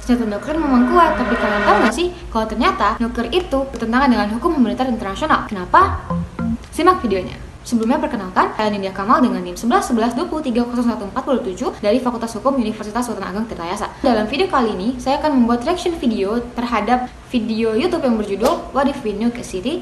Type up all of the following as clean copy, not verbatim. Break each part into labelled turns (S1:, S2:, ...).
S1: senjata nuklir memang kuat, tapi kalian tahu nggak sih kalau ternyata nuklir itu bertentangan dengan hukum militer internasional? Kenapa? Simak videonya. Sebelumnya perkenalkan, saya Nindya Kamal dengan NIM 1111230147 dari Fakultas Hukum Universitas Sultan Ageng Tirtayasa. Dalam video kali ini, saya akan membuat reaction video terhadap video YouTube yang berjudul What If We Nuke a City.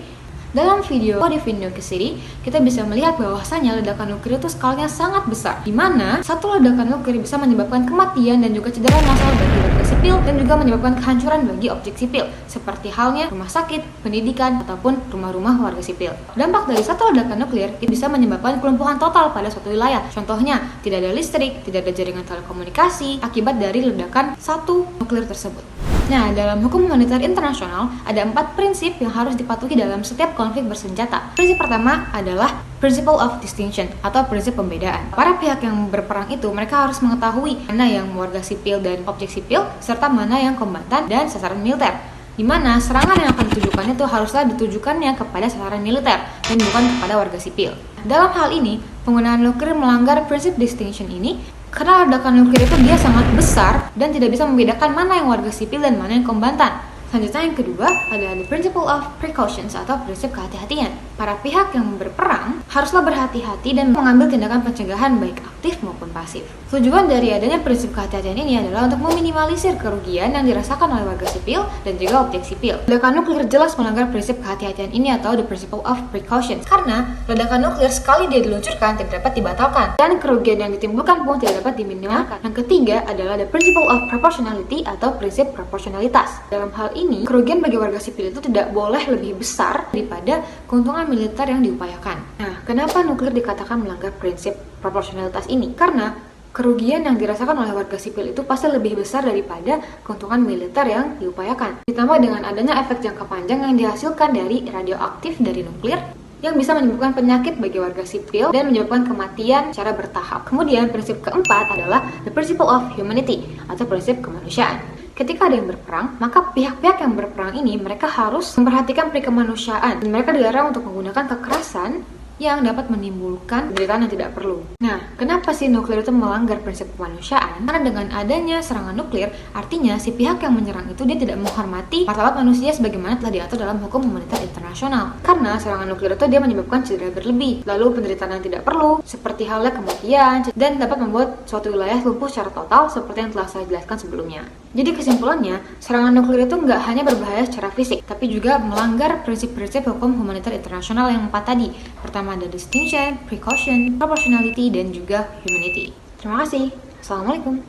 S1: Dalam video What If We Nuke a City, kita bisa melihat bahwasanya ledakan nuklir itu skalanya sangat besar, di mana satu ledakan nuklir bisa menyebabkan kematian dan juga cedera massal bagi warga sipil dan juga menyebabkan kehancuran bagi objek sipil, seperti halnya rumah sakit, pendidikan, ataupun rumah-rumah warga sipil. Dampak dari satu ledakan nuklir itu bisa menyebabkan kelumpuhan total pada suatu wilayah. Contohnya, tidak ada listrik, tidak ada jaringan telekomunikasi akibat dari ledakan satu nuklir tersebut. Nah, dalam hukum humanitar internasional, ada 4 prinsip yang harus dipatuhi dalam setiap konflik bersenjata. Prinsip pertama adalah Principle of Distinction atau prinsip pembedaan. Para pihak yang berperang itu, mereka harus mengetahui mana yang warga sipil dan objek sipil, serta mana yang kombatan dan sasaran militer. Di mana serangan yang akan ditujukan itu haruslah ditujukannya kepada sasaran militer dan bukan kepada warga sipil. Dalam hal ini, penggunaan nuklir melanggar prinsip distinction ini karena ledakan nuklir itu dia sangat besar dan tidak bisa membedakan mana yang warga sipil dan mana yang kombatan. Selanjutnya yang kedua adalah the principle of precautions atau prinsip kehati-hatian. Para pihak yang berperang haruslah berhati-hati dan mengambil tindakan pencegahan baik aktif maupun pasif. Tujuan dari adanya prinsip kehati-hatian ini adalah untuk meminimalisir kerugian yang dirasakan oleh warga sipil dan juga objek sipil. Ledakan nuklir jelas melanggar prinsip kehati-hatian ini atau the principle of precautions karena ledakan nuklir sekali dia diluncurkan tidak dapat dibatalkan dan kerugian yang ditimbulkan pun tidak dapat diminimalkan. Yang ketiga adalah the principle of proportionality atau prinsip proporsionalitas. Dalam hal ini, kerugian bagi warga sipil itu tidak boleh lebih besar daripada keuntungan militer yang diupayakan. Nah, kenapa nuklir dikatakan melanggar prinsip proporsionalitas ini? Karena kerugian yang dirasakan oleh warga sipil itu pasti lebih besar daripada keuntungan militer yang diupayakan. Ditambah dengan adanya efek jangka panjang yang dihasilkan dari radioaktif dari nuklir yang bisa menyebabkan penyakit bagi warga sipil dan menyebabkan kematian secara bertahap. Kemudian prinsip keempat adalah the principle of humanity atau prinsip kemanusiaan. Ketika ada yang berperang, maka pihak-pihak yang berperang ini mereka harus memperhatikan kemanusiaan dan mereka dilarang untuk menggunakan kekerasan yang dapat menimbulkan penderitaan yang tidak perlu. Nah, kenapa sih nuklir itu melanggar prinsip kemanusiaan? Karena dengan adanya serangan nuklir, artinya si pihak yang menyerang itu dia tidak menghormati martabat manusia sebagaimana telah diatur dalam hukum humanitar internasional. Karena serangan nuklir itu dia menyebabkan cedera berlebih, lalu penderitaan yang tidak perlu, seperti halnya kematian, dan dapat membuat suatu wilayah lumpuh secara total seperti yang telah saya jelaskan sebelumnya. Jadi kesimpulannya, serangan nuklir itu nggak hanya berbahaya secara fisik, tapi juga melanggar prinsip-prinsip hukum humanitar internasional yang 4 tadi. Pertama ada distinction, precaution, proportionality, dan juga humanity. Terima kasih. Assalamualaikum.